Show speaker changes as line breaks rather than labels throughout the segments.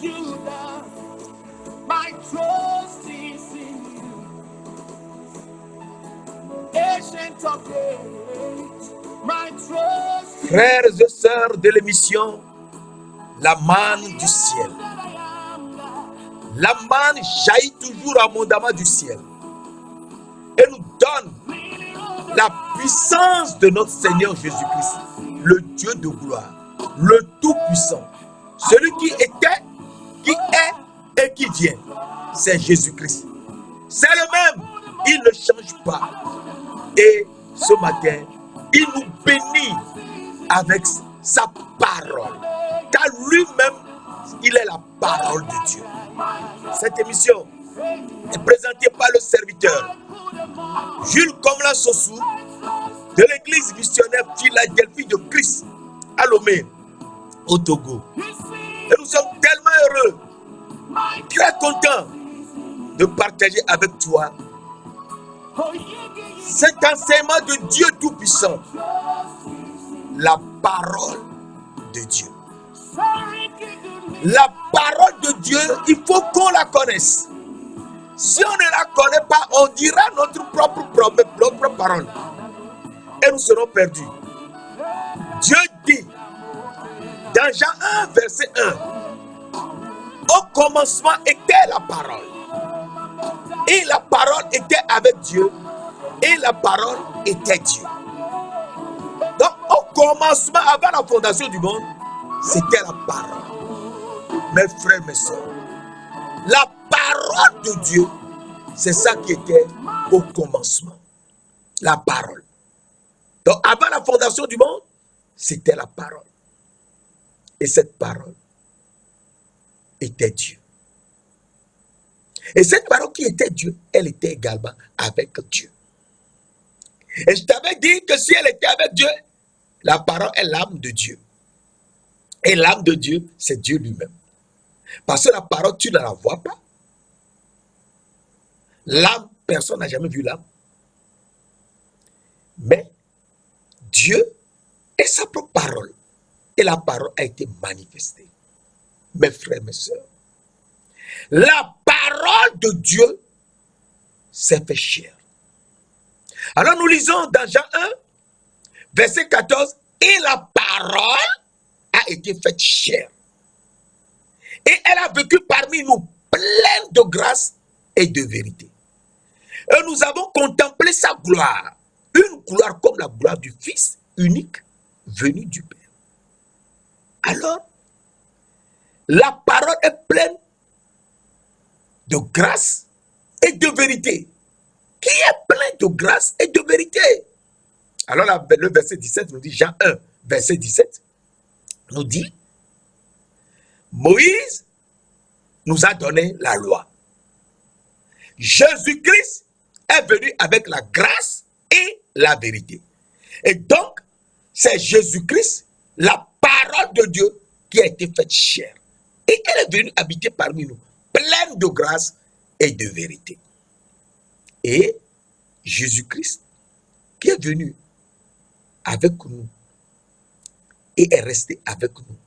Judah, my trust is in you. Ancient of days, my trust.
Frères et sœurs de l'émission, la manne du ciel. La manne jaillit toujours abondamment du ciel et nous donne la puissance de notre Seigneur Jésus-Christ, le Dieu de gloire, le Tout-Puissant, celui qui était, qui est et qui vient. C'est Jésus-Christ. C'est le même, il ne change pas. Et ce matin, il nous bénit avec sa parole, car lui-même, il est la parole de Dieu. Cette émission est présentée par le serviteur Jules Komla Sossou de l'église missionnaire Philadelphie de Christ à Lomé, au Togo. Et nous sommes tellement heureux, très contents de partager avec toi cet enseignement de Dieu Tout-Puissant, la parole de Dieu. La parole de Dieu, il faut qu'on la connaisse. Si on ne la connaît pas, on dira notre propre parole. Et nous serons perdus. Dieu dit, dans Jean 1, verset 1, au commencement était la parole. Et la parole était avec Dieu. Et la parole était Dieu. Donc, au commencement, avant la fondation du monde, c'était la parole. Mes frères, mes soeurs, la parole de Dieu, c'est ça qui était au commencement. La parole. Donc, avant la fondation du monde, c'était la parole. Et cette parole était Dieu. Et cette parole qui était Dieu, elle était également avec Dieu. Et je t'avais dit que si elle était avec Dieu, la parole est l'âme de Dieu. Et l'âme de Dieu, c'est Dieu lui-même. Parce que la parole, tu ne la vois pas. L'âme, personne n'a jamais vu l'âme. Mais Dieu est sa propre parole. Et la parole a été manifestée. Mes frères, mes sœurs, la parole de Dieu s'est fait chair. Alors nous lisons dans Jean 1, verset 14, et la parole a été faite chair. Et elle a vécu parmi nous pleine de grâce et de vérité. Et nous avons contemplé sa gloire, une gloire comme la gloire du Fils unique venu du Père. Alors, la parole est pleine de grâce et de vérité. Qui est plein de grâce et de vérité? Alors le verset 17 nous dit, Jean 1, verset 17, nous dit, Moïse nous a donné la loi. Jésus-Christ est venu avec la grâce et la vérité. Et donc, c'est Jésus-Christ, la parole de Dieu, qui a été faite chair. Et elle est venue habiter parmi nous, pleine de grâce et de vérité. Et Jésus-Christ, qui est venu avec nous et est resté avec nous,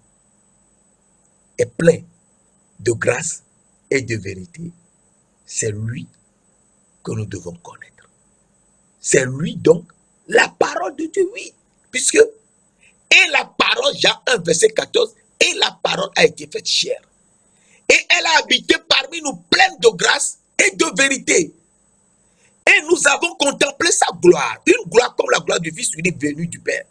est plein de grâce et de vérité. C'est lui que nous devons connaître. C'est lui donc la parole de Dieu, oui. Puisque, et la parole, Jean 1, verset 14, et la parole a été faite chair. Et elle a habité parmi nous pleine de grâce et de vérité. Et nous avons contemplé sa gloire, une gloire comme la gloire du Fils unique venu du Père.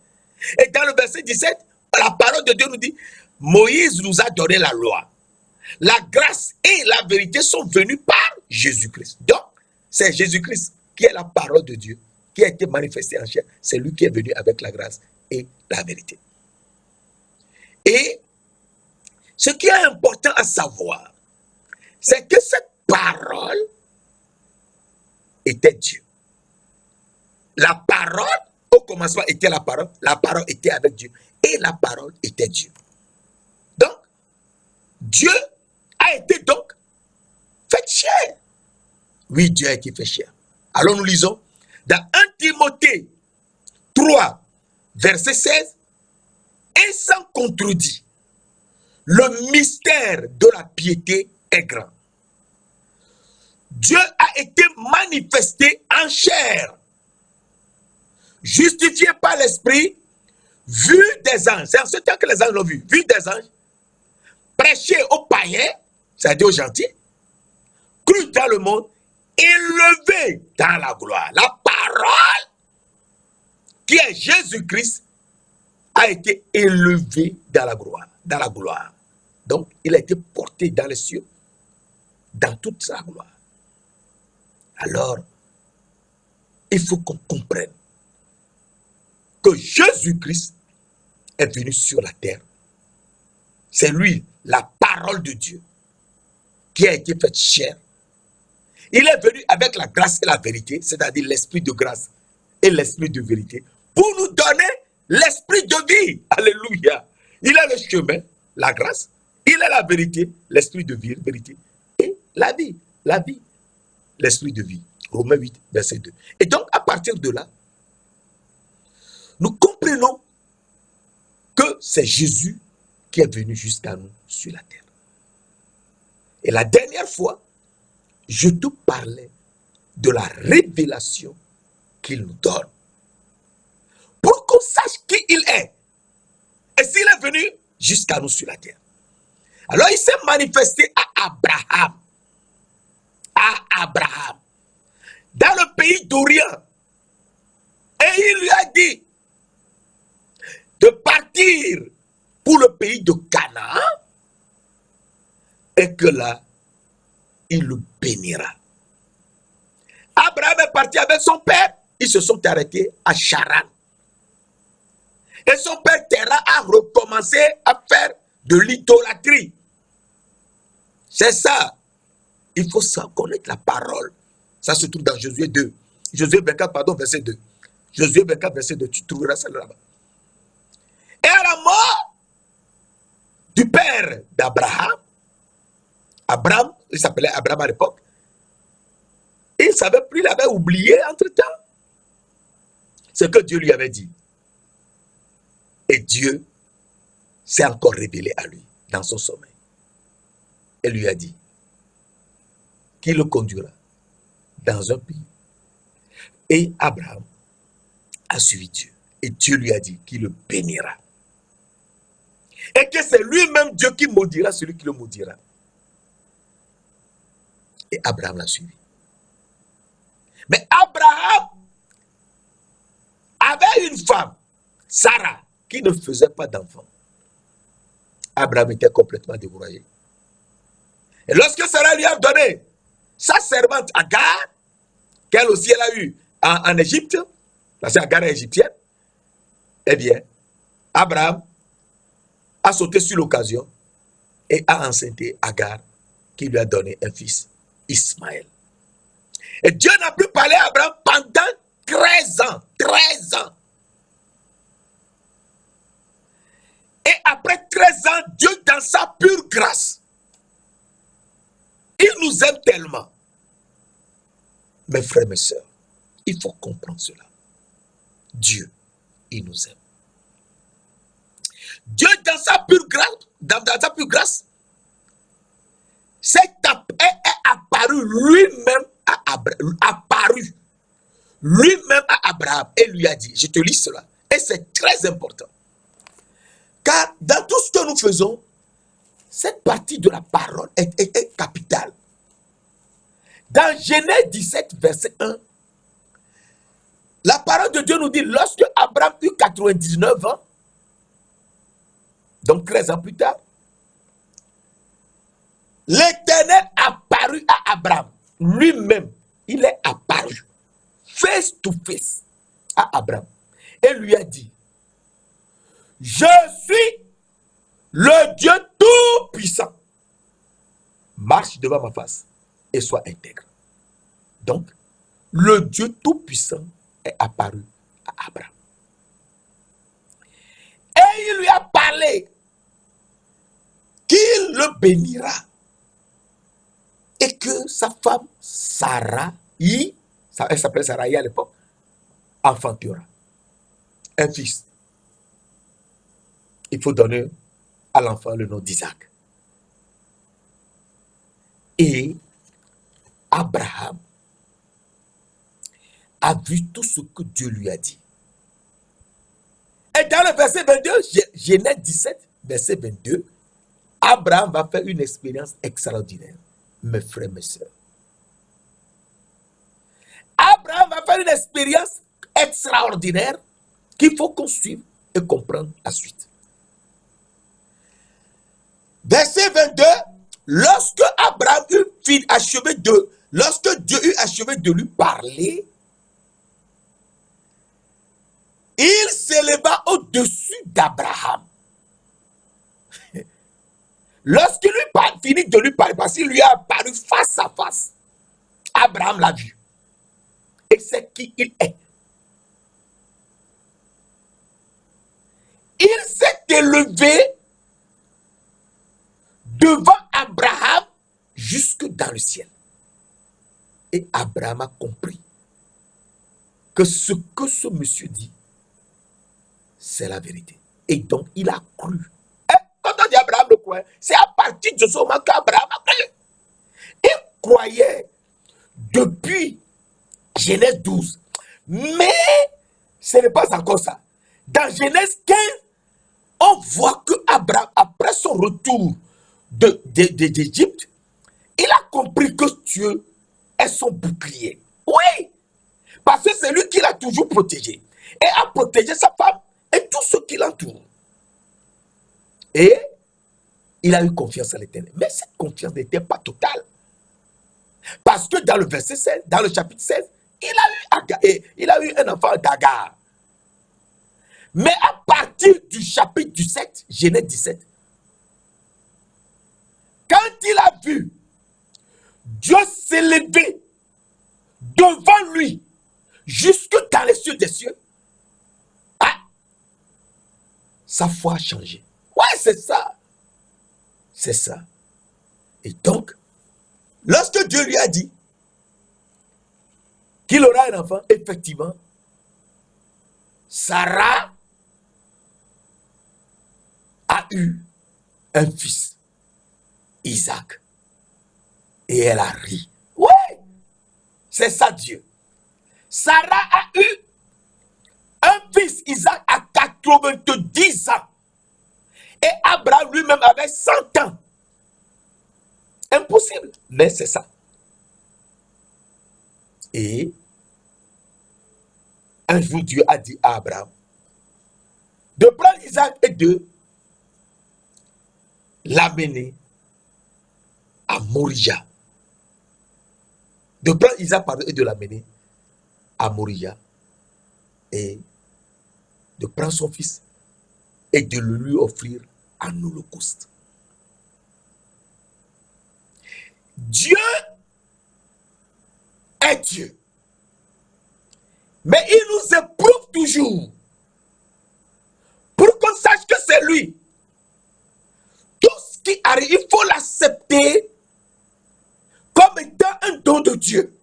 Et dans le verset 17, la parole de Dieu nous dit, Moïse nous a donné la loi. La grâce et la vérité sont venues par Jésus-Christ. Donc, c'est Jésus-Christ qui est la parole de Dieu, qui a été manifestée en chair. C'est lui qui est venu avec la grâce et la vérité. Et ce qui est important à savoir, c'est que cette parole était Dieu. La parole, au commencement, était la parole était avec Dieu, et la parole était Dieu. Donc, Dieu a été donc fait chair. Oui, Dieu a été fait chair. Alors nous lisons dans 1 Timothée 3, verset 16, et sans contredit, le mystère de la piété est grand. Dieu a été manifesté en chair, justifié par l'Esprit, vu des anges. C'est en ce temps que les anges l'ont vu des anges, prêché aux païens, c'est-à-dire aux gentils, cru dans le monde, élevé dans la gloire. La parole qui est Jésus-Christ a été élevé dans la gloire, Donc, il a été porté dans les cieux, dans toute sa gloire. Alors, il faut qu'on comprenne que Jésus-Christ est venu sur la terre. C'est lui, la parole de Dieu, qui a été faite chair. Il est venu avec la grâce et la vérité, c'est-à-dire l'esprit de grâce et l'esprit de vérité, pour nous donner l'esprit de vie. Alléluia. Il est le chemin, la grâce. Il est la vérité, l'esprit de vie, vérité. Et la vie, l'esprit de vie. Romains 8, verset 2. Et donc, à partir de là, nous comprenons que c'est Jésus qui est venu jusqu'à nous sur la terre. Et la dernière fois, je te parlais de la révélation qu'il nous donne. Pour qu'on sache qui il est. Et s'il est venu jusqu'à nous sur la terre. Alors il s'est manifesté à Abraham. Dans le pays d'Orient. Et il lui a dit de partir pour le pays de Canaan. Et que là, il le bénira. Abraham est parti avec son père. Ils se sont arrêtés à Charan. Et son père Terah a recommencé à faire de l'idolâtrie. C'est ça. Il faut connaître la parole. Ça se trouve dans Josué 2. Josué 24, pardon, verset 2. Josué 24, verset 2. Tu trouveras ça là-bas. Et à la mort du père d'Abraham, Abraham, il s'appelait Abraham à l'époque, il ne savait plus, il avait oublié entre-temps ce que Dieu lui avait dit. Et Dieu s'est encore révélé à lui dans son sommeil. Et lui a dit qu'il le conduira dans un pays. Et Abraham a suivi Dieu. Et Dieu lui a dit qu'il le bénira. Et que c'est lui-même Dieu qui maudira celui qui le maudira. Et Abraham l'a suivi. Mais Abraham avait une femme, Sarah, qui ne faisait pas d'enfant. Abraham était complètement découragé. Et lorsque Sarah lui a donné sa servante Agar, qu'elle aussi elle a eu en Égypte, parce que Agar est égyptienne, eh bien, Abraham a sauté sur l'occasion et a enceinté Agar, qui lui a donné un fils, Ismaël. Et Dieu n'a plus parlé à Abraham pendant 13 ans. 13 ans. Et après 13 ans, Dieu, dans sa pure grâce, il nous aime tellement. Mes frères, mes sœurs, il faut comprendre cela. Dieu, il nous aime. Dieu, dans sa pure grâce, est apparu lui-même à Abraham et lui a dit, je te lis cela, et c'est très important. Car dans tout ce que nous faisons, cette partie de la parole est capitale. Dans Genèse 17, verset 1, la parole de Dieu nous dit, lorsque Abraham eut 99 ans, donc 13 ans plus tard, l'Éternel apparut à Abraham. Lui-même, il est apparu face to face à Abraham et lui a dit, je suis le Dieu tout-puissant. Marche devant ma face et sois intègre. Donc, le Dieu tout-puissant est apparu à Abraham. Et il lui a parlé qu'il le bénira. Et que sa femme, Sarai, elle s'appelait Sarai à l'époque, enfantera un fils. Il faut donner à l'enfant le nom d'Isaac. Et Abraham a vu tout ce que Dieu lui a dit. Et dans le verset 22, Genèse 17, verset 22, Abraham va faire une expérience extraordinaire, mes frères, mes sœurs. Abraham va faire une expérience extraordinaire qu'il faut qu'on suive et comprendre la suite. Verset 22, lorsque Dieu eut achevé de lui parler, il s'éleva au-dessus d'Abraham. Lorsqu'il finit de lui parler, parce qu'il lui a apparu face à face, Abraham l'a vu. Et c'est qui il est. Il s'est élevé devant Abraham jusque dans le ciel. Et Abraham a compris que ce que ce monsieur dit, c'est la vérité. Et donc, il a cru. Et quand on dit Abraham le croyait, c'est à partir de ce moment qu'Abraham a cru. Il croyait depuis Genèse 12. Mais ce n'est pas encore ça. Dans Genèse 15, on voit que Abraham, après son retour d'Égypte, il a compris que Dieu est son bouclier. Oui, parce que c'est lui qui l'a toujours protégé. Et a protégé sa femme et tous ceux qui l'entourent. Et il a eu confiance en l'Éternel. Mais cette confiance n'était pas totale. Parce que dans le verset 16, dans le chapitre 16, il a eu un enfant d'Agar. Mais à partir du chapitre 17, Genèse 17, quand il a vu Dieu s'élever devant lui jusque dans les cieux des cieux, sa foi a changé. Ouais, c'est ça. C'est ça. Et donc, lorsque Dieu lui a dit qu'il aura un enfant, effectivement, Sarah a eu un fils, Isaac. Et elle a ri. Oui, c'est ça Dieu. Sarah a eu un fils, Isaac, à 90 ans. Et Abraham lui-même avait 100 ans. Impossible, mais c'est ça. Et un jour, Dieu a dit à Abraham de prendre Isaac et de l'amener à Moria. De prendre Isaac et de l'amener à Moria. Et de prendre son fils et de le lui offrir en holocauste. Dieu est Dieu. Mais il nous éprouve toujours pour qu'on sache que c'est lui. Tout ce qui arrive, il faut l'accepter comme étant un don de Dieu.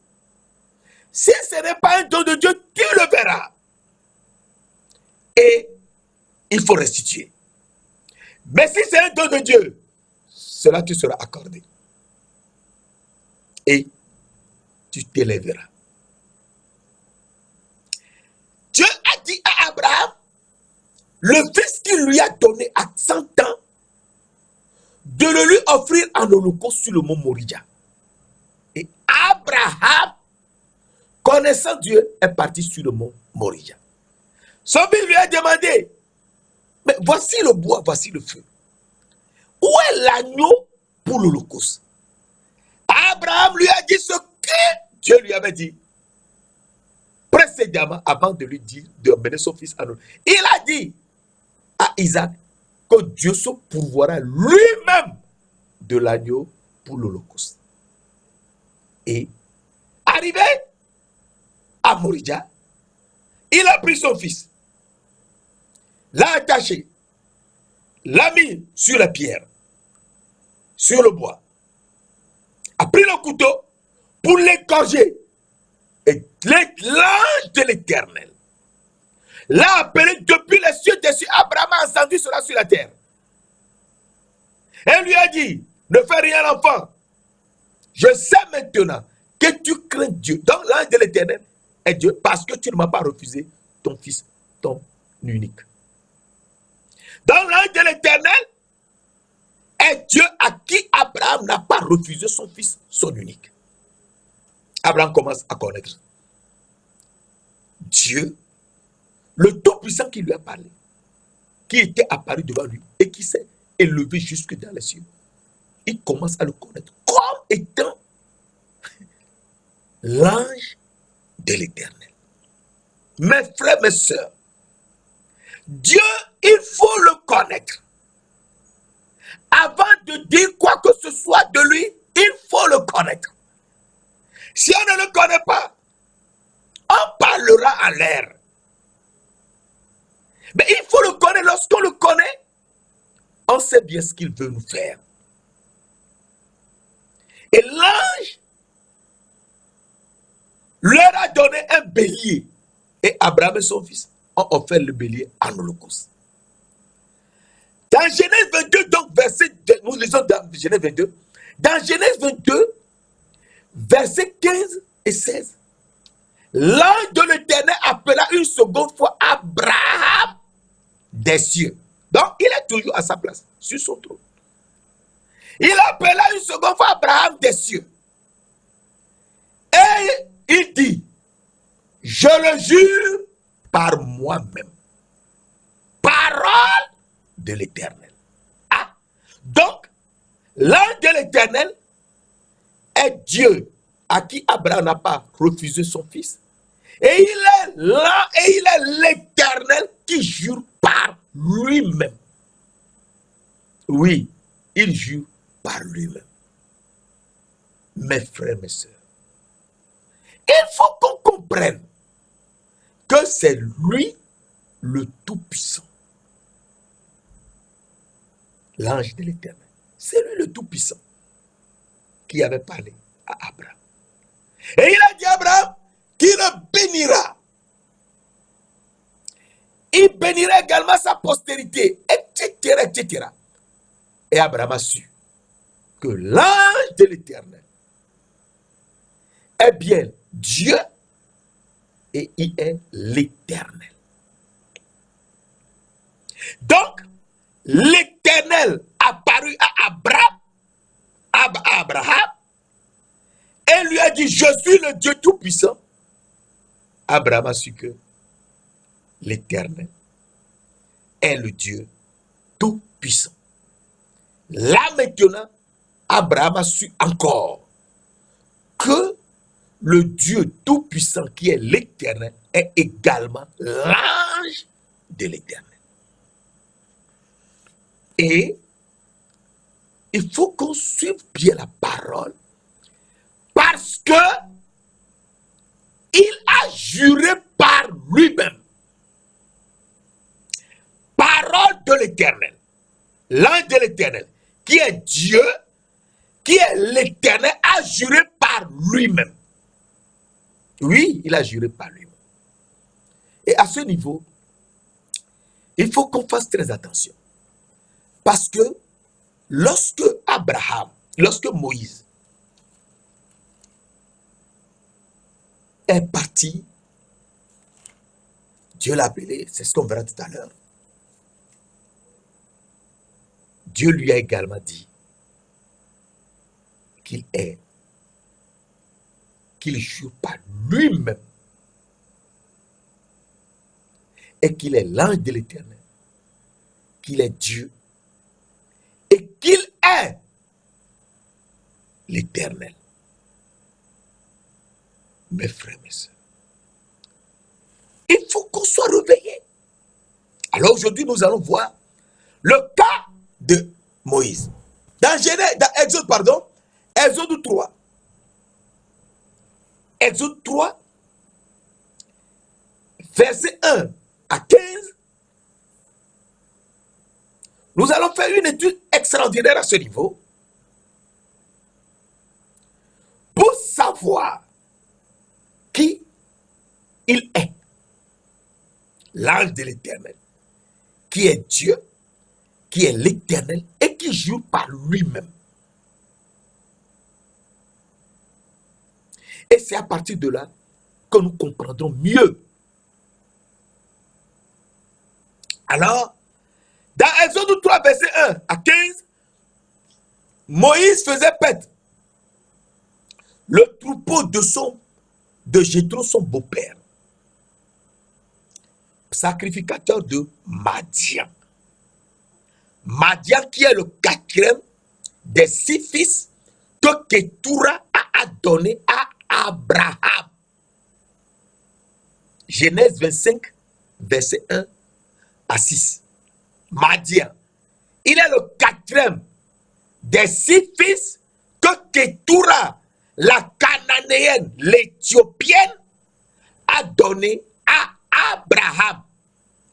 Si ce n'est pas un don de Dieu, tu le verras. Et il faut restituer. Mais si c'est un don de Dieu, cela te sera accordé. Et tu t'élèveras. Dieu a dit à Abraham, le fils qu'il lui a donné à 100 ans, de le lui offrir en holocauste sur le mont Moria. Et Abraham, connaissant Dieu, est parti sur le mont Moria. Son fils lui a demandé, mais voici le bois, voici le feu. Où est l'agneau pour l'holocauste? Abraham lui a dit ce que Dieu lui avait dit précédemment, avant de lui dire de mener son fils à nous. Il a dit à Isaac que Dieu se pourvoira lui-même de l'agneau pour l'holocauste. Et arrivé à Moria, il a pris son fils, l'a attaché, l'a mis sur la pierre, sur le bois, a pris le couteau pour l'égorger. Et l'ange de l'Éternel l'a appelé depuis les cieux des cieux. Abraham a entendu cela sur la terre. Elle lui a dit, ne fais rien l'enfant. Je sais maintenant que tu crains Dieu. Donc l'ange de l'Éternel est Dieu parce que tu ne m'as pas refusé ton fils, ton unique. Donc l'ange de l'Éternel est Dieu à qui Abraham n'a pas refusé son fils, son unique. Abraham commence à connaître Dieu, le Tout-Puissant qui lui a parlé, qui était apparu devant lui et qui s'est élevé jusque dans les cieux. Il commence à le connaître comme étant l'ange de l'Éternel. Mes frères, mes sœurs, Dieu, il faut le connaître. Avant de dire quoi que ce soit de lui, il faut le connaître. Si on ne le connaît pas, on parlera en l'air. Mais il faut le connaître. Lorsqu'on le connaît, on sait bien ce qu'il veut nous faire. Et l'ange leur a donné un bélier. Et Abraham et son fils ont offert le bélier en holocauste. Dans Genèse 22, donc verset 2, nous lisons dans Genèse 22. Dans Genèse 22, versets 15 et 16, l'ange de l'Éternel appela une seconde fois Abraham des cieux. Donc, il est toujours à sa place, sur son trône. Il appela une seconde fois Abraham des cieux. Et il dit, je le jure par moi-même. Parole de l'Éternel. Ah, donc, l'ange de l'Éternel est Dieu à qui Abraham n'a pas refusé son fils. Et il est là, et il est l'Éternel qui jure par lui-même. Oui, il jure par lui-même. Mes frères, mes sœurs, il faut qu'on comprenne que c'est lui le Tout-Puissant. L'ange de l'Éternel. C'est lui le Tout-Puissant qui avait parlé à Abraham. Et il a dit à Abraham qu'il le bénira. Il bénira également sa postérité, etc., etc. Et Abraham a su que l'ange de l'Éternel est bien Dieu et il est l'Éternel. Donc, l'Éternel apparut à Abraham, et lui a dit, je suis le Dieu Tout-Puissant. Abraham a su que l'Éternel est le Dieu Tout-Puissant. Là maintenant, Abraham a su encore que le Dieu Tout-Puissant qui est l'Éternel est également l'ange de l'Éternel. Et il faut qu'on suive bien la parole parce que il a juré par lui-même. Parole de l'Éternel. L'ange de l'Éternel, qui est Dieu, qui est l'Éternel, a juré par lui-même. Oui, il a juré par lui-même. Et à ce niveau, il faut qu'on fasse très attention. Parce que lorsque Moïse est parti, Dieu l'a appelé, c'est ce qu'on verra tout à l'heure. Dieu lui a également dit qu'il jure par lui-même et qu'il est l'ange de l'Éternel, qu'il est Dieu et qu'il est l'Éternel. Mes frères, mes sœurs, il faut qu'on soit réveillé. Alors aujourd'hui, nous allons voir le cas de Moïse. Dans Exode 3. Exode 3, verset 1 à 15. Nous allons faire une étude extraordinaire à ce niveau pour savoir qui il est. L'ange de l'Éternel, qui est Dieu qui est l'Éternel et qui jure par lui-même. Et c'est à partir de là que nous comprendrons mieux. Alors, dans Exode 3, verset 1 à 15, Moïse faisait paître le troupeau de Jéthro, son beau-père, sacrificateur de Madian. Madian qui est le quatrième des 6 fils que Ketura a donné à Abraham. Genèse 25, verset 1 à 6. Madian. Il est le quatrième des 6 fils que Ketura, la cananéenne, l'éthiopienne, a donné à Abraham.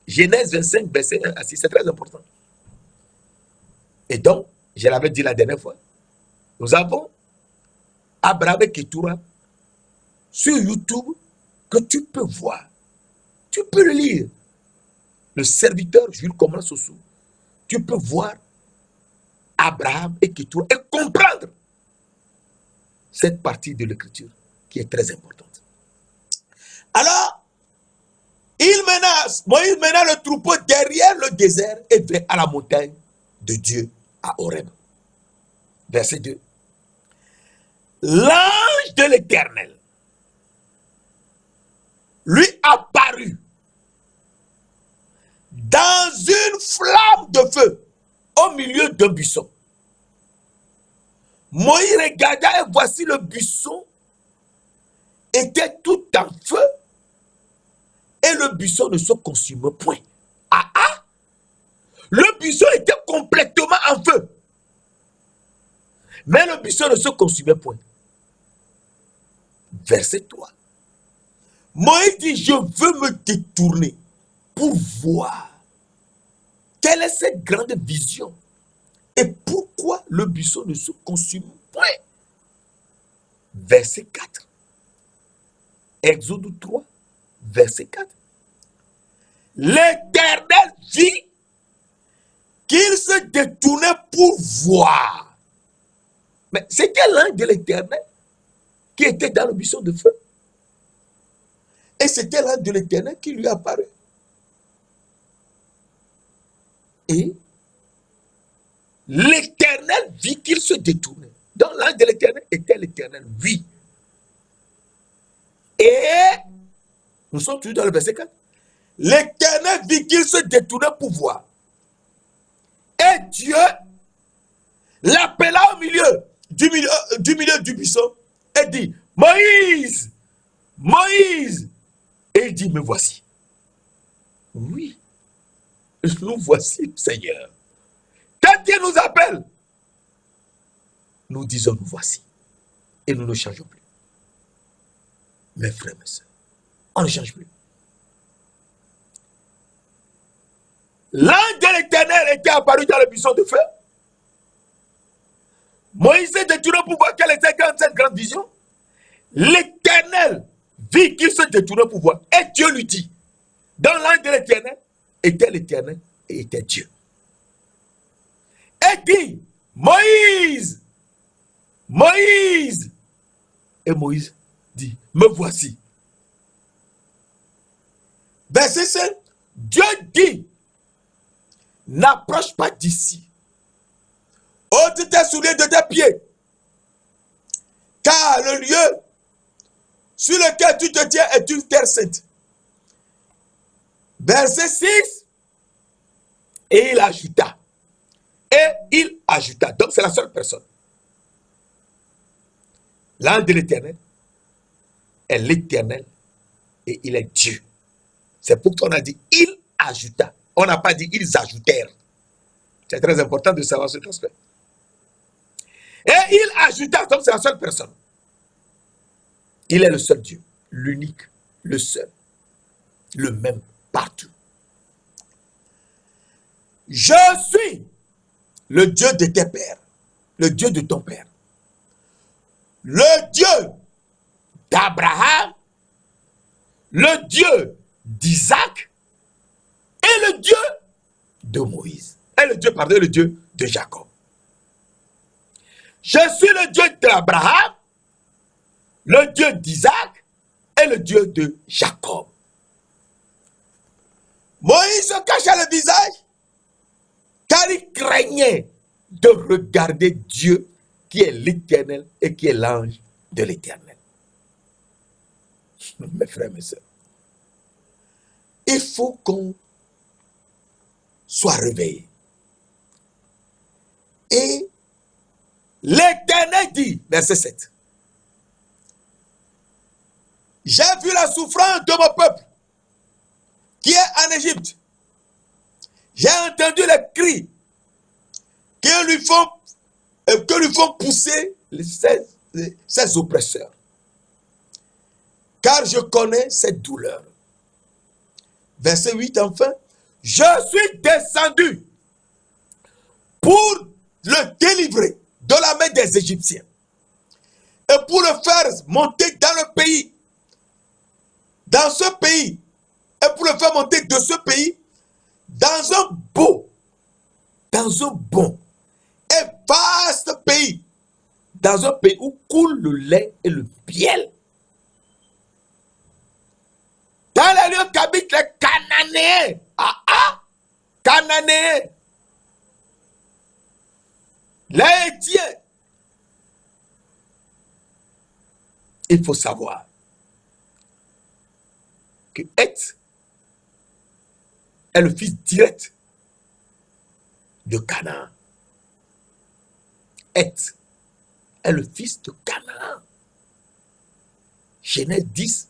Genèse 25, verset 1 à 6. C'est très important. Et donc, je l'avais dit la dernière fois, nous avons Abraham et Ketura sur YouTube que tu peux voir. Tu peux le lire. Le serviteur Jules Komla Sossou. Tu peux voir Abraham et Ketura et comprendre cette partie de l'écriture qui est très importante. Alors, Moïse mena le troupeau derrière le désert et vint à la montagne de Dieu à Horeb. Verset 2. L'ange de l'Éternel lui apparut dans une flamme de feu au milieu d'un buisson. Moïse regarda et voici le buisson était tout en feu et le buisson ne se consumait point. Le buisson était complètement en feu. Mais le buisson ne se consumait point. Verset 3. Moïse dit, je veux me détourner pour voir quelle est cette grande vision et pourquoi le buisson ne se consume point. Verset 4. Exode 3, verset 4. L'Éternel vit qu'il se détournait pour voir. Mais c'était l'ange de l'Éternel qui était dans le buisson de feu. Et c'était l'ange de l'Éternel qui lui apparut. Et l'Éternel vit qu'il se détournait. Donc l'ange de l'Éternel était l'Éternel, oui. Et nous sommes toujours dans le verset 4. L'Éternel vit qu'il se détournait pour voir. Et Dieu l'appela au milieu du buisson et dit, Moïse, Moïse. Et il dit, me voici. Oui, nous voici, Seigneur. Quand Dieu nous appelle, nous disons, nous voici. Et nous ne changeons plus. Mes frères, mes soeurs, on ne change plus. L'ange de l'Éternel était apparu dans le buisson de feu. Moïse s'est détourné pour voir quelle était cette grande vision. L'Éternel vit qu'il se détournait pour voir. Et Dieu lui dit, dans l'ange de l'Éternel et était Dieu. Et dit, Moïse, Moïse. Et Moïse dit, me voici. Verset 5, Dieu dit, n'approche pas d'ici. Ôte tes souliers de tes pieds. Car le lieu sur lequel tu te tiens est une terre sainte. Verset 6. Et il ajouta. Donc c'est la seule personne. L'ange de l'Éternel est l'Éternel et il est Dieu. C'est pourquoi on a dit il ajouta. On n'a pas dit ils ajoutèrent. C'est très important de savoir cet aspect. Et il ajouta, donc c'est la seule personne. Il est le seul Dieu, l'unique, le seul, le même partout. Je suis le Dieu de tes pères, le Dieu de ton père, le Dieu d'Abraham, le Dieu d'Isaac et le Dieu de Moïse. est le Dieu, pardon, le Dieu de Jacob. Je suis le Dieu d'Abraham, le Dieu d'Isaac et le Dieu de Jacob. Moïse se cacha le visage car il craignait de regarder Dieu qui est l'Éternel et qui est l'ange de l'Éternel. Mes frères, mes sœurs, il faut qu'on soit réveillé. Et l'Éternel dit, verset 7, j'ai vu la souffrance de mon peuple qui est en Égypte. J'ai entendu les cris que lui font pousser ses oppresseurs. Car je connais cette douleur. Verset 8 enfin, je suis descendu pour le délivrer de la main des Égyptiens et pour le faire monter dans le pays, dans ce pays, et pour le faire monter de ce pays dans un bon et vaste pays, dans un pays où coule le lait et le miel, dans les lieux qu'habitent les Cananéens. Cananéens, les Hétiens. Il faut savoir que Heth est le fils direct de Canaan. Heth est le fils de Canaan. Genèse 10,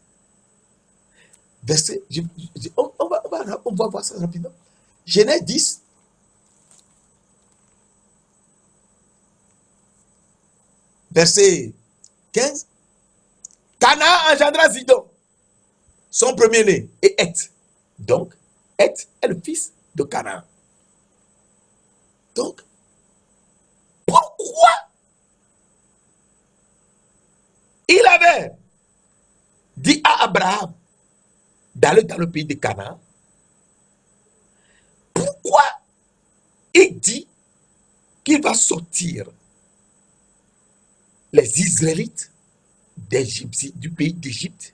verset, on va voir ça rapidement. Genèse 10, verset 15. Canaan engendra Zidon, son premier-né, et Heth. Donc, Heth est le fils de Canaan. Donc, pourquoi il avait dit à Abraham d'aller dans le pays de Canaan? Pourquoi il dit qu'il va sortir les Israélites du pays d'Égypte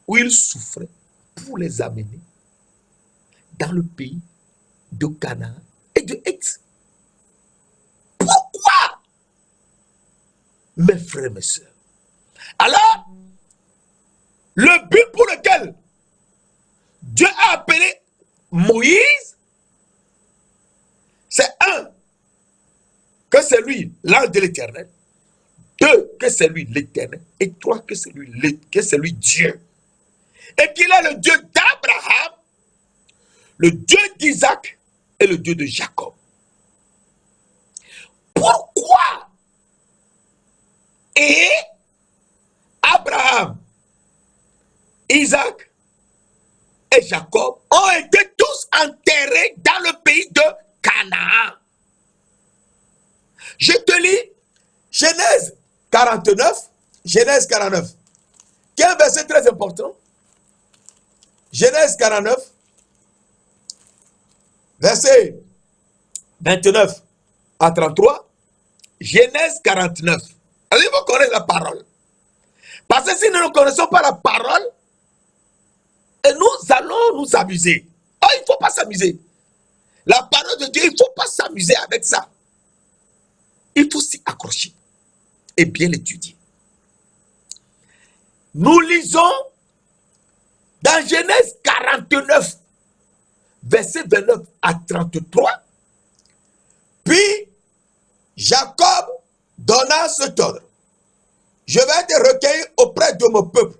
où ils souffraient pour les amener dans le pays de Canaan et de Heth? Pourquoi, mes frères, mes sœurs? Alors, le but pour lequel Dieu a appelé Moïse, c'est un, que c'est lui l'ange de l'Éternel, deux, que c'est lui l'Éternel, et trois, que c'est lui Dieu. Et qu'il est le Dieu d'Abraham, le Dieu d'Isaac et le Dieu de Jacob. Pourquoi? Et Abraham, Isaac et Jacob ont été tous enterrés dans le pays de Canaan. Je te lis Genèse 49, Genèse 49, qui est un verset très important. Genèse 49, verset 29 à 33. Genèse 49. Alors, il faut connaître la parole. Parce que si nous ne connaissons pas la parole, et nous allons nous amuser. Oh, il ne faut pas s'amuser. La parole de Dieu, il ne faut pas s'amuser avec ça. Il faut s'y accrocher et bien l'étudier. Nous lisons dans Genèse 49, verset 29 à 33. Puis Jacob donna cet ordre. Je vais te recueillir auprès de mon peuple.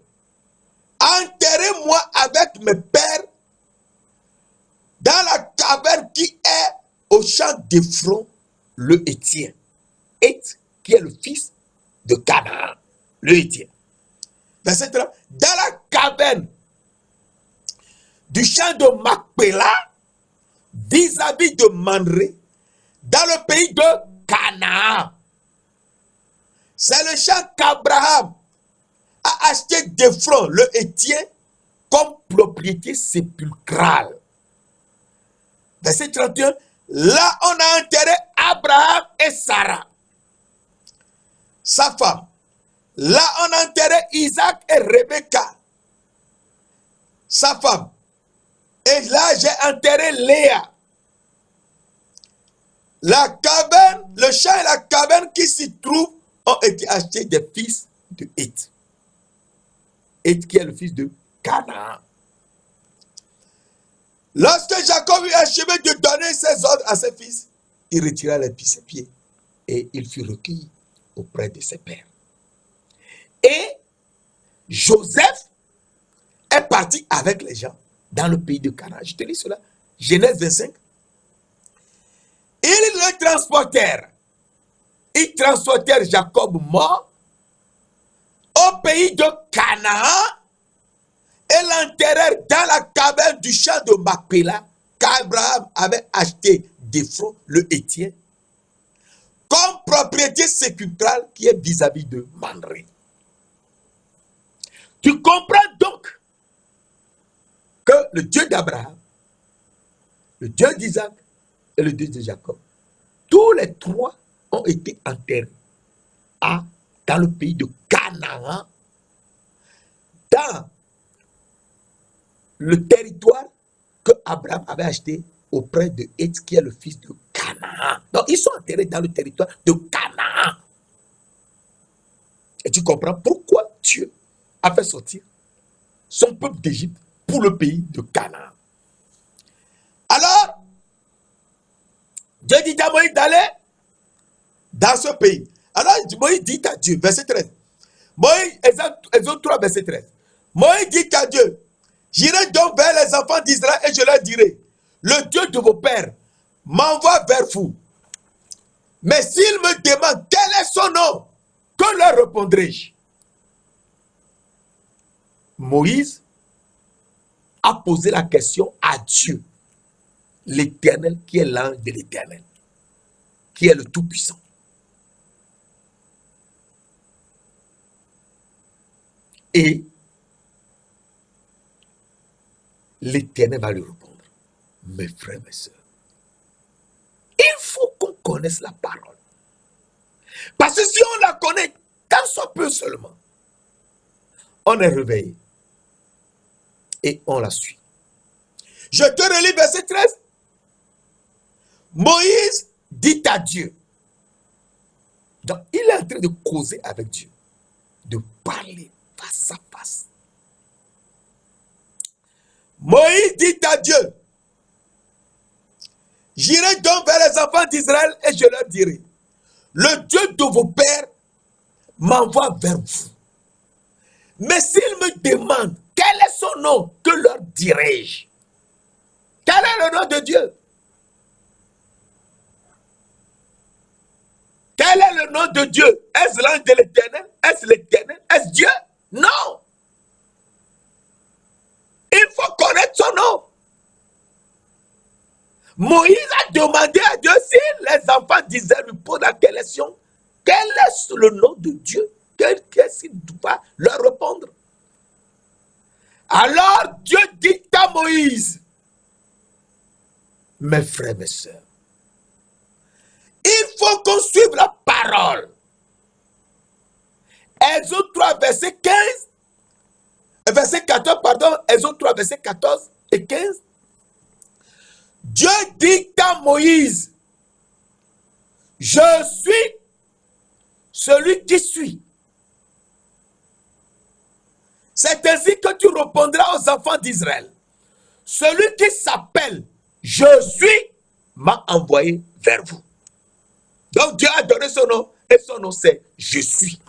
Enterrez-moi avec mes pères dans la caverne qui est au champ d'Éphron, le Hétien. Heth, qui est le fils de Canaan, le Hétien. Verset 3. Dans la caverne du champ de Macpéla, vis-à-vis de Mamré, dans le pays de Canaan. C'est le champ qu'Abraham a acheté d'Éphron, le Hétien, comme propriété sépulcrale. Verset 31. Là, on a enterré Abraham et Sarah, sa femme. Là, on a enterré Isaac et Rebecca, sa femme. Et là, j'ai enterré Léa. La caverne, le champ et la caverne qui s'y trouvent ont été achetés des fils de Heth. Heth qui est le fils de Canaan. Lorsque Jacob eut achevé de donner ses ordres à ses fils, il retira ses pieds et il fut recueilli auprès de ses pères. Et Joseph est parti avec les gens dans le pays de Canaan. Je te lis cela. Genèse 25. Ils le transportèrent. Ils transportèrent Jacob mort au pays de Canaan et l'enterrèrent dans la caverne du champ de Macpéla qu'Abraham avait acheté d'Ephron le Héthien comme propriété sépulcrale qui est vis-à-vis de Mamré. Tu comprends donc que le Dieu d'Abraham, le Dieu d'Isaac et le Dieu de Jacob, tous les trois ont été enterrés dans le pays de Canaan, dans le territoire que Abraham avait acheté auprès de Heth, qui est le fils de Canaan. Donc, ils sont enterrés dans le territoire de Canaan. Et tu comprends pourquoi Dieu a fait sortir son peuple d'Égypte pour le pays de Canaan. Alors, Dieu dit à Moïse d'aller dans ce pays. Alors, Moïse dit à Dieu, verset 13. Moïse, Exode 3, verset 13. Moïse dit à Dieu, j'irai donc vers les enfants d'Israël et je leur dirai, le Dieu de vos pères m'envoie vers vous. Mais s'ils me demandent quel est son nom, que leur répondrai-je? Moïse a posé la question à Dieu, l'Éternel, qui est l'ange de l'Éternel, qui est le Tout-Puissant. Et l'Éternel va lui répondre, mes frères, mes sœurs, il faut qu'on connaisse la parole. Parce que si on la connaît, tant soit peu seulement, on est réveillé et on la suit. Je te relis verset 13. Moïse dit à Dieu. Donc, il est en train de causer avec Dieu, de parler face à face. Moïse dit à Dieu, j'irai donc vers les enfants d'Israël et je leur dirai, le Dieu de vos pères m'envoie vers vous. Mais s'ils me demandent quel est son nom, que leur dirai-je? Quel est le nom de Dieu? Quel est le nom de Dieu? Est-ce l'ange de l'Éternel? Est-ce l'Éternel? Est-ce Dieu? Non. Il faut connaître son nom. Moïse a demandé à Dieu si les enfants d'Israël lui posent la question, quel est le nom de Dieu? Qu'est-ce qu'il doit leur répondre? Alors Dieu dit à Moïse, mes frères, mes sœurs, il faut qu'on suive la parole. Exode 3, verset 15, verset 14, pardon, Exode 3, verset 14 et 15. Dieu dit à Moïse, je suis celui qui suis. C'est ainsi que tu répondras aux enfants d'Israël. Celui qui s'appelle je suis m'a envoyé vers vous. Donc Dieu a donné son nom et son nom c'est je suis.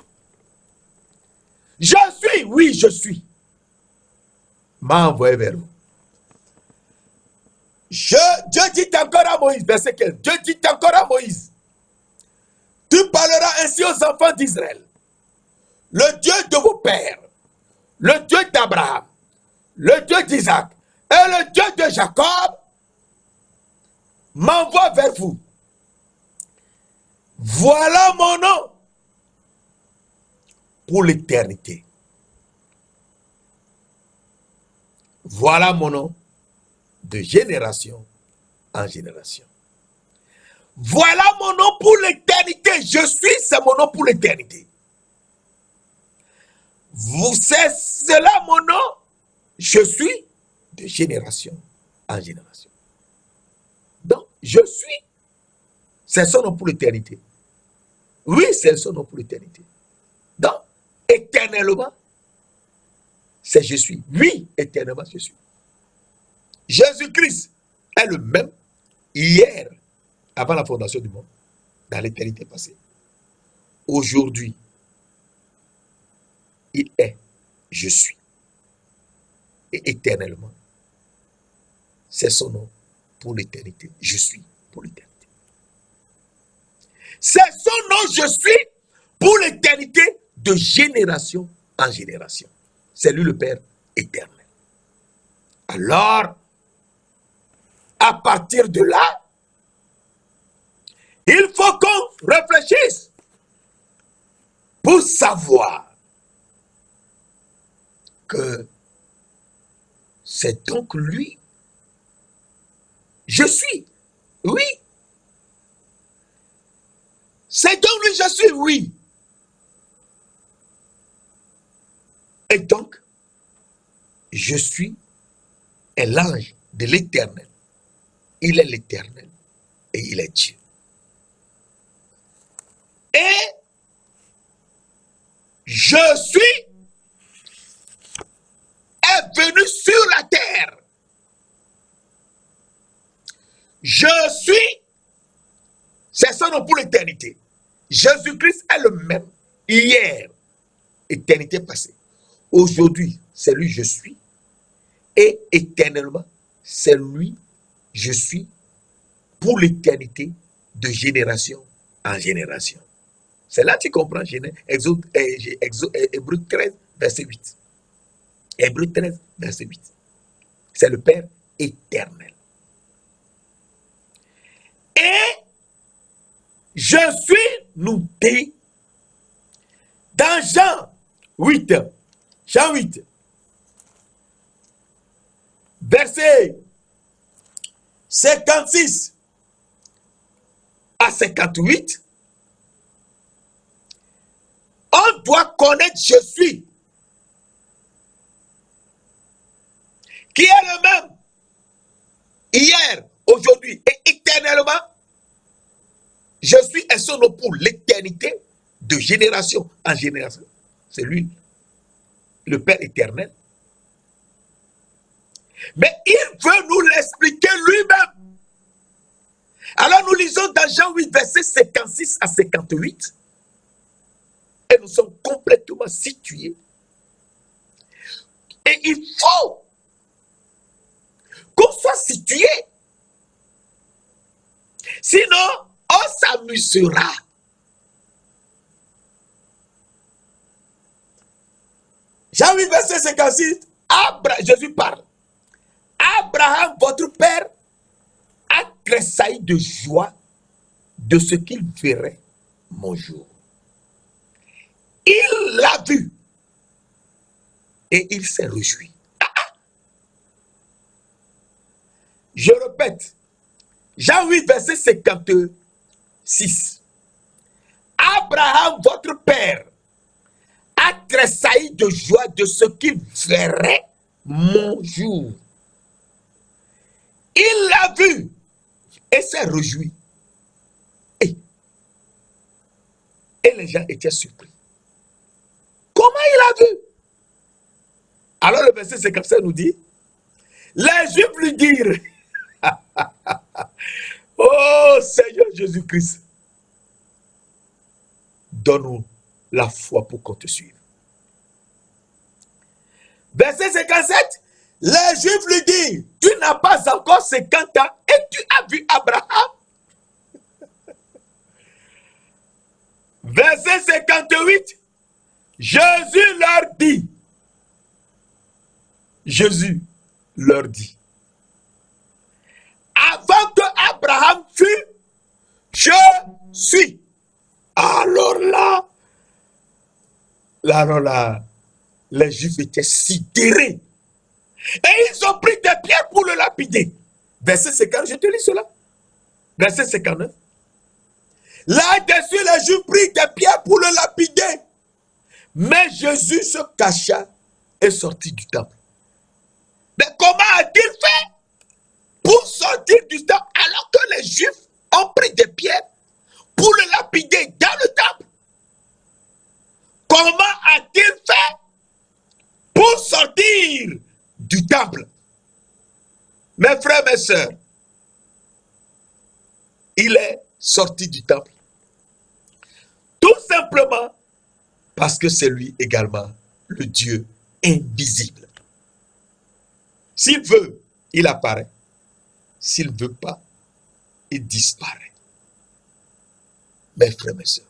Je suis, oui, je m'a envoyé vers vous. Dieu dit encore à Moïse, verset 15, Dieu dit encore à Moïse, tu parleras ainsi aux enfants d'Israël. Le Dieu de vos pères, le Dieu d'Abraham, le Dieu d'Isaac et le Dieu de Jacob m'envoie vers vous. Voilà mon nom pour l'éternité. Voilà mon nom de génération en génération. Voilà mon nom pour l'éternité. Je suis, c'est mon nom pour l'éternité. C'est cela mon nom. Je suis de génération en génération. Donc, je suis, c'est son nom pour l'éternité. Oui, c'est son nom pour l'éternité. Donc, éternellement, c'est je suis. Oui, éternellement, je suis. Jésus-Christ est le même hier, avant la fondation du monde, dans l'éternité passée. Aujourd'hui, il est, je suis. Et éternellement, c'est son nom pour l'éternité. Je suis pour l'éternité. C'est son nom, je suis pour l'éternité, de génération en génération. C'est lui le Père éternel. Alors, à partir de là, il faut qu'on réfléchisse pour savoir que c'est donc lui. Je suis. Oui. C'est donc lui, je suis. Oui. Et donc, je suis est l'ange de l'éternel. Il est l'éternel et il est Dieu. Et je suis est venu sur la terre. Je suis, c'est son nom pour l'éternité. Jésus-Christ est le même hier, éternité passée. Aujourd'hui, c'est lui je suis. Et éternellement, c'est lui je suis pour l'éternité, de génération en génération. C'est là que tu comprends, Hébreu 13, verset 8. Hébreu 13, verset 8. C'est le Père éternel. Et je suis, nous dit, dans Jean 8, verset 56 à 58, on doit connaître je suis, qui est le même hier, aujourd'hui et éternellement. Je suis est son nom pour l'éternité, de génération en génération. C'est lui, le Père éternel. Mais il veut nous l'expliquer lui-même. Alors nous lisons dans Jean 8, verset 56 à 58. Et nous sommes complètement situés. Et il faut qu'on soit situé. Sinon, on s'amusera. Jean 8, verset 56, Jésus parle. Abraham, votre père, a tressailli de joie de ce qu'il verrait mon jour. Il l'a vu et il s'est réjoui. Je répète, Jean 8, verset 56. Abraham, votre père, a tressailli de joie de ce qu'il verrait mon jour. Il l'a vu et s'est réjoui. Et les gens étaient surpris. Comment il a vu? Alors le verset 57 nous dit, les Juifs lui dirent, oh Seigneur Jésus-Christ, donne-nous la foi pour qu'on te suive. Verset 57, les Juifs lui disent, tu n'as pas encore 50 ans et tu as vu Abraham. Verset 58, Jésus leur dit, avant que Abraham fût, je suis. Alors là, les Juifs étaient sidérés. Et ils ont pris des pierres pour le lapider. Verset 50, je te lis cela. Verset 59. Là-dessus, les Juifs prirent des pierres pour le lapider. Mais Jésus se cacha et sortit du temple. Mais comment a-t-il fait pour sortir du temple alors que les Juifs ont pris des pierres pour le lapider dans le temple? Comment a-t-il fait pour sortir du temple? Mes frères, mes sœurs, il est sorti du temple. Tout simplement parce que c'est lui également le Dieu invisible. S'il veut, il apparaît. S'il ne veut pas, il disparaît. Mes frères, mes sœurs,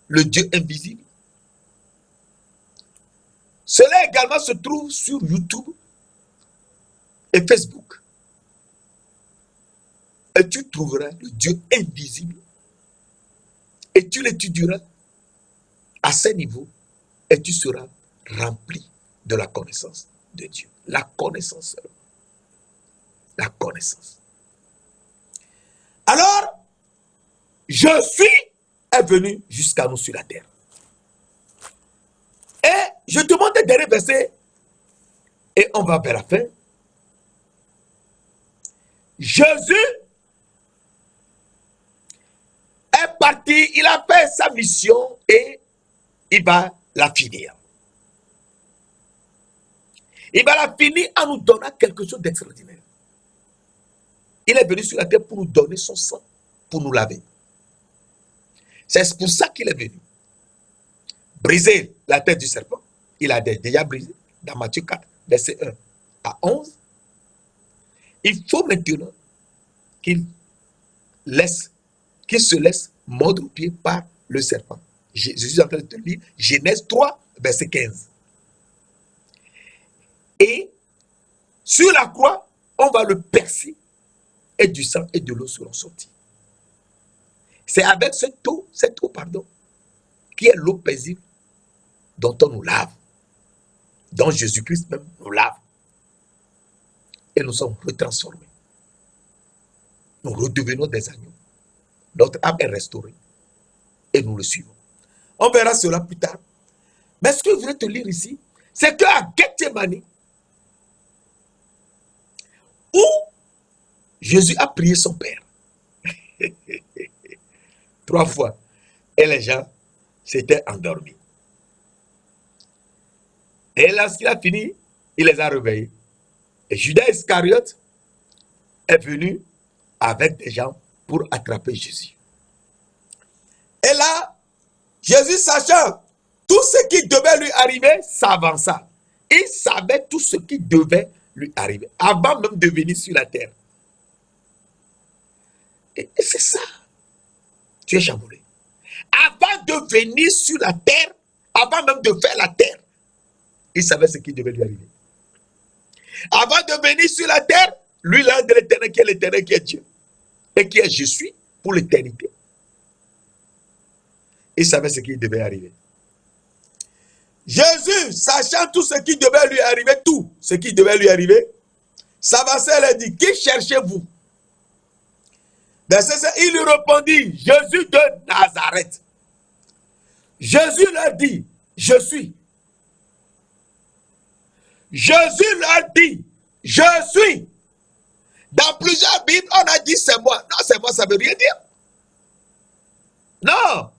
le Dieu invisible. Cela également se trouve sur YouTube et Facebook. Et tu trouveras le Dieu invisible et tu l'étudieras à ce niveau et tu seras rempli de la connaissance de Dieu. La connaissance seulement. La connaissance. Alors, je suis est venu jusqu'à nous sur la terre. Et je te montre le dernier verset et on va vers la fin. Jésus est parti, il a fait sa mission et il va la finir. Il va la finir en nous donnant quelque chose d'extraordinaire. Il est venu sur la terre pour nous donner son sang, pour nous laver. C'est pour ça qu'il est venu. Briser la tête du serpent. Il a déjà brisé dans Matthieu 4, verset 1 à 11. Il faut maintenant qu'il se laisse mordre au pied par le serpent. Je suis en train de te lire Genèse 3, verset 15. Et sur la croix, on va le percer et du sang et de l'eau seront sortis. C'est avec cette eau, qui est l'eau paisible dont on nous lave, dont Jésus-Christ même nous lave. Et nous sommes retransformés. Nous redevenons des agneaux. Notre âme est restaurée et nous le suivons. On verra cela plus tard. Mais ce que je voulais te lire ici, c'est qu'à Gethsemane, où Jésus a prié son Père 3 fois et les gens s'étaient endormis. Et lorsqu'il a fini, il les a réveillés. Et Judas Iscariote est venu avec des gens pour attraper Jésus. Et là, Jésus, sachant tout ce qui devait lui arriver, s'avança. Il savait tout ce qui devait lui arriver, avant même de venir sur la terre. Et c'est ça. Tu es chamboulé. Avant de venir sur la terre, avant même de faire la terre, il savait ce qui devait lui arriver. Avant de venir sur la terre, lui, l'ange de l'éternel, qui est Dieu, et qui est je suis pour l'éternité. Il savait ce qui devait arriver. Jésus, sachant tout ce qui devait lui arriver, s'avançait et dit, qui cherchez-vous? Verset 5, il lui répondit, Jésus de Nazareth. Jésus leur dit, je suis. Jésus leur dit, je suis. Dans plusieurs Bibles, on a dit c'est moi. Non, c'est moi, ça ne veut rien dire. Non.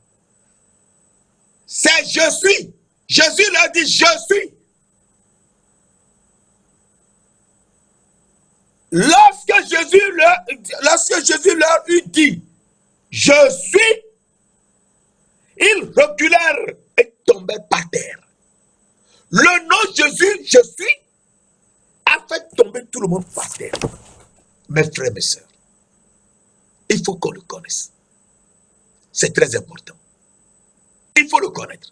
C'est je suis. Jésus leur dit, je suis. Lorsque Jésus leur eut dit, je suis, ils reculèrent et tombèrent par terre. Le nom Jésus, je suis, a fait tomber tout le monde par terre. Mes frères, mes sœurs, il faut qu'on le connaisse. C'est très important. Il faut le connaître.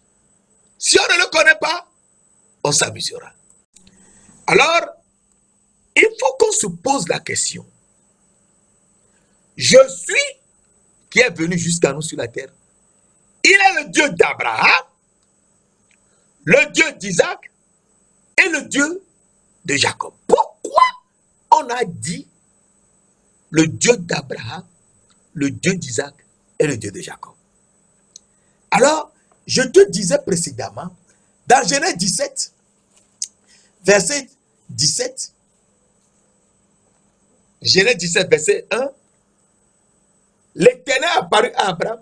Si on ne le connaît pas, on s'amusera. Alors, il faut qu'on se pose la question. Je suis qui est venu jusqu'à nous sur la terre. Il est le Dieu d'Abraham, le Dieu d'Isaac et le Dieu de Jacob. Pourquoi on a dit le Dieu d'Abraham, le Dieu d'Isaac et le Dieu de Jacob. Alors, je te disais précédemment, dans Genèse 17, verset 17, Genèse 17, verset 1, l'Éternel apparut à Abraham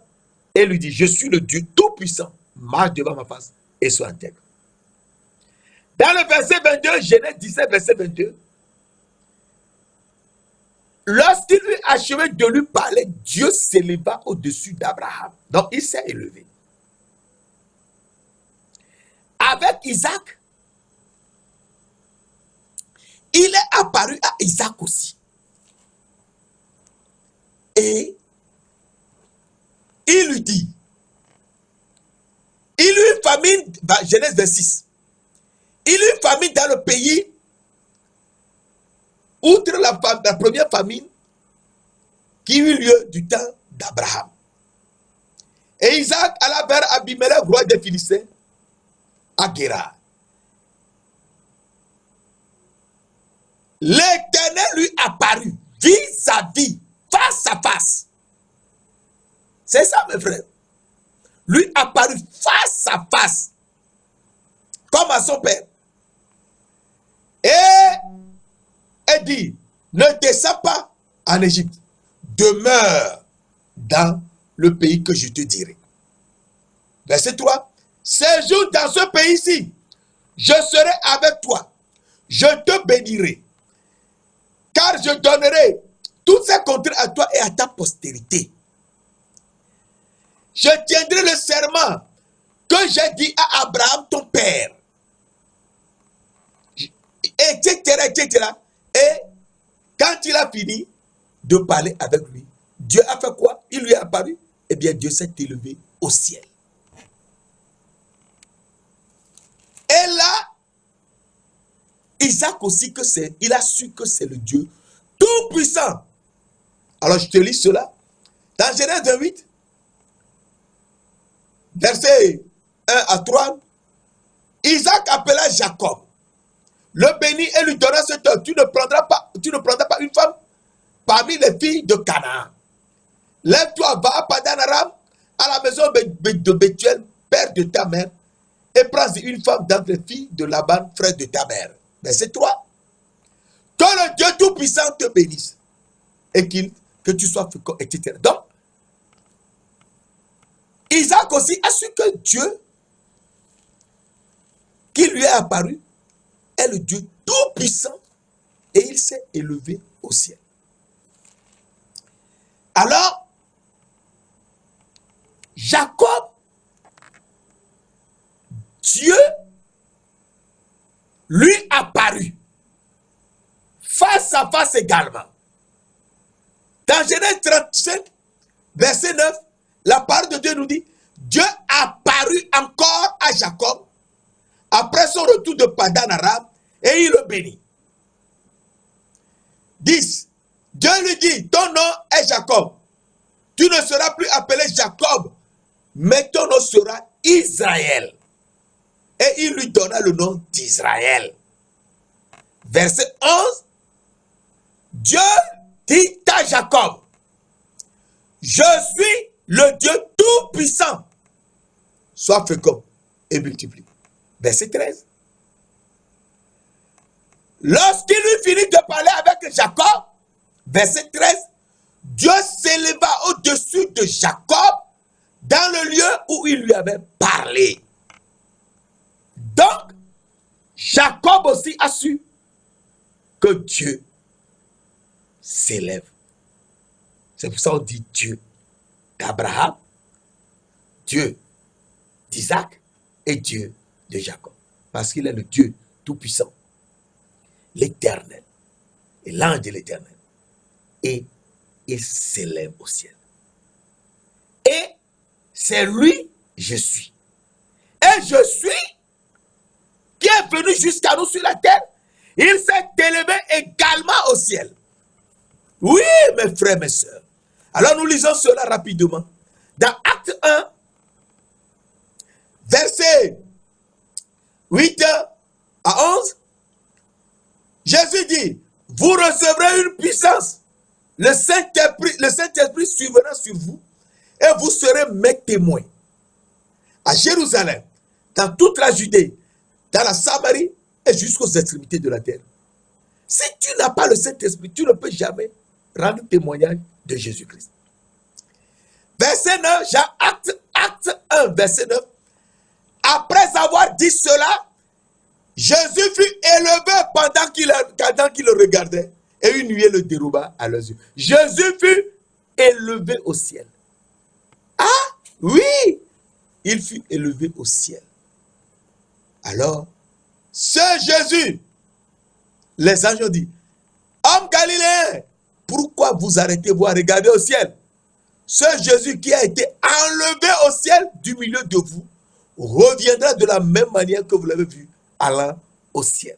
et lui dit, je suis le Dieu Tout-Puissant, marche devant ma face et sois intègre. Dans le verset 22, Genèse 17, verset 22, lorsqu'il eut achevé de lui parler, Dieu s'éleva au-dessus d'Abraham. Donc, il s'est élevé. Avec Isaac, il est apparu à Isaac aussi. Et il lui dit, il eut une famine, Genèse 26, il eut une famine dans le pays, outre la première famine qui eut lieu du temps d'Abraham. Et Isaac alla vers Abimelech, roi des Philistins, à Guérar. L'Éternel lui apparut vis-à-vis, face à face. C'est ça, mes frères. Lui apparut face à face, comme à son père. Et dit, ne descends pas en Égypte, demeure dans le pays que je te dirai. Verset 3, séjourne dans ce pays-ci, je serai avec toi, je te bénirai, car je donnerai toutes ces contrées à toi et à ta postérité. Je tiendrai le serment que j'ai dit à Abraham, ton père, etc., etc. Et quand il a fini de parler avec lui, Dieu a fait quoi? Il lui est apparu. Eh bien, Dieu s'est élevé au ciel. Et là, Isaac aussi, il a su que c'est le Dieu Tout-Puissant. Alors, je te lis cela. Dans Genèse 28, versets 1 à 3, Isaac appela Jacob, le bénit et lui donna ce temps. Tu ne prendras pas une femme parmi les filles de Canaan. Lève-toi, va à Padan Aram, à la maison de Bethuel, père de ta mère, et prends une femme d'entre les filles de Laban, frère de ta mère. Verset 3. Que le Dieu Tout-Puissant te bénisse, et que tu sois fécond, etc. Donc, Isaac aussi a su que Dieu, qui lui est apparu, est le Dieu Tout-Puissant, et il s'est élevé au ciel. Alors, Jacob, Dieu lui apparut face à face également. Dans Genèse 35, verset 9, la parole de Dieu nous dit, Dieu apparut encore à Jacob après son retour de Padan Aram et il le bénit. 10. Dieu lui dit, ton nom est Jacob. Tu ne seras plus appelé Jacob, mais ton nom sera Israël. Et il lui donna le nom d'Israël. Verset 11. Dieu dit à Jacob, je suis le Dieu Tout-Puissant. Sois fécond et multiplie. Verset 13. Lorsqu'il lui finit de parler avec Jacob, verset 13, Dieu s'éleva au-dessus de Jacob dans le lieu où il lui avait parlé. Donc, Jacob aussi a su que Dieu s'élève. C'est pour ça qu'on dit Dieu d'Abraham, Dieu d'Isaac et Dieu de Jacob. Parce qu'il est le Dieu Tout-Puissant, l'Éternel, et l'ange de l'Éternel. Et il s'élève au ciel. Et c'est lui, je suis. Et je suis qui est venu jusqu'à nous sur la terre. Il s'est élevé également au ciel. Oui, mes frères, mes sœurs. Alors nous lisons cela rapidement. Dans Acte 1, verset 8 à 11, Jésus dit, vous recevrez une puissance. Le Saint-Esprit suivra sur vous et vous serez mes témoins à Jérusalem, dans toute la Judée, dans la Samarie et jusqu'aux extrémités de la terre. Si tu n'as pas le Saint-Esprit, tu ne peux jamais rendre témoignage de Jésus-Christ. Verset 9, acte 1, verset 9. Après avoir dit cela, Jésus fut élevé pendant qu'il le regardait, et une nuée le déroba à leurs yeux. Jésus fut élevé au ciel. Ah, oui, il fut élevé au ciel. Alors, ce Jésus, les anges ont dit, homme galiléen, pourquoi vous arrêtez-vous à regarder au ciel? Ce Jésus qui a été enlevé au ciel du milieu de vous reviendra de la même manière que vous l'avez vu allant au ciel.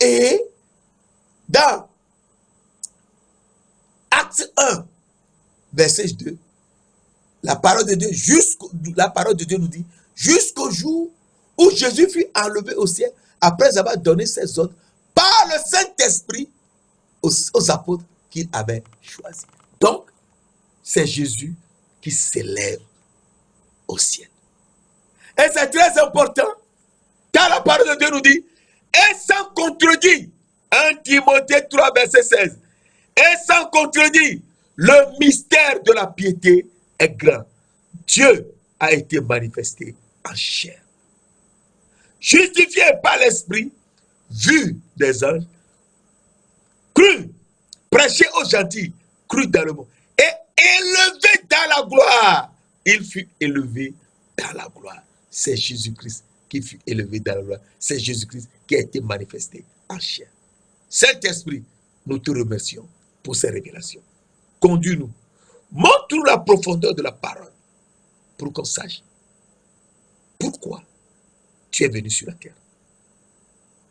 Et dans Acte 1, verset 2, la parole de Dieu nous dit, jusqu'au jour où Jésus fut enlevé au ciel, après avoir donné ses ordres par le Saint-Esprit aux apôtres qu'il avait choisis. Donc, c'est Jésus qui s'élève au ciel. Et c'est très important, car la parole de Dieu nous dit, et sans contredit, 1 Timothée 3, verset 16, et sans contredit, le mystère de la piété est grand. Dieu a été manifesté en chair. Justifié par l'Esprit, vu des anges, cru, prêché aux gentils, cru dans le monde, et élevé dans la gloire. Il fut élevé dans la gloire. C'est Jésus-Christ qui fut élevé dans la gloire. C'est Jésus-Christ qui a été manifesté en chair. Saint-Esprit, nous te remercions pour ces révélations. Conduis-nous. Montre-nous la profondeur de la parole pour qu'on sache pourquoi tu es venu sur la terre.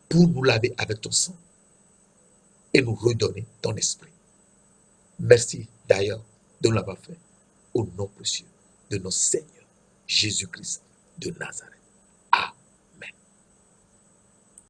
Pour nous laver avec ton sang et nous redonner ton esprit. Merci d'ailleurs de nous l'avoir fait au nom précieux de notre Seigneur Jésus-Christ de Nazareth.